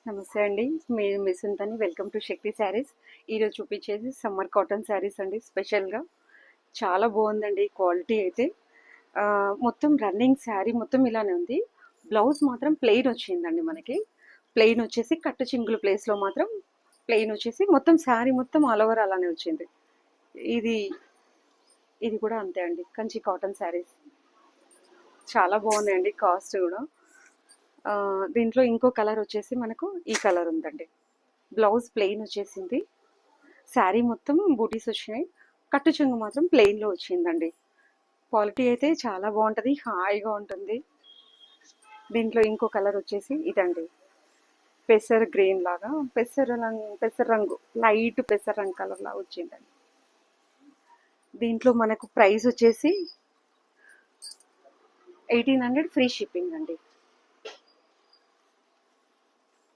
నమస్తే అండి. మీరు మిస్సుంతని వెల్కమ్ టు శక్తి శారీస్. ఈరోజు చూపించేది సమ్మర్ కాటన్ శారీస్ అండి. స్పెషల్గా చాలా బాగుందండి క్వాలిటీ అయితే. మొత్తం రన్నింగ్ శారీ మొత్తం ఇలానే ఉంది. బ్లౌజ్ మాత్రం ప్లెయిన్ వచ్చిందండి మనకి. ప్లెయిన్ వచ్చేసి కట్టు చింగులు ప్లేస్లో మాత్రం ప్లెయిన్ వచ్చేసి మొత్తం శారీ మొత్తం ఆల్ ఓవర్ అలానే వచ్చింది. ఇది ఇది కూడా అంతే అండి. కంచి కాటన్ శారీస్ చాలా బాగున్నాయండి. కాస్ట్ కూడా దీంట్లో ఇంకో కలర్ వచ్చేసి మనకు ఈ కలర్ ఉందండి. బ్లౌజ్ ప్లెయిన్ వచ్చేసింది. శారీ మొత్తం బూటీస్ వచ్చినాయి. కట్టు చెంగు మాత్రం ప్లెయిన్లో వచ్చిందండి. క్వాలిటీ అయితే చాలా బాగుంటుంది, హాయిగా ఉంటుంది. దీంట్లో ఇంకో కలర్ వచ్చేసి ఇదండి. పెసర్ గ్రీన్ లాగా పెసర రంగు లైట్ పెసర రంగు కలర్ లాగా వచ్చిందండి. దీంట్లో మనకు ప్రైస్ వచ్చేసి 1800 ఫ్రీ షిప్పింగ్ అండి.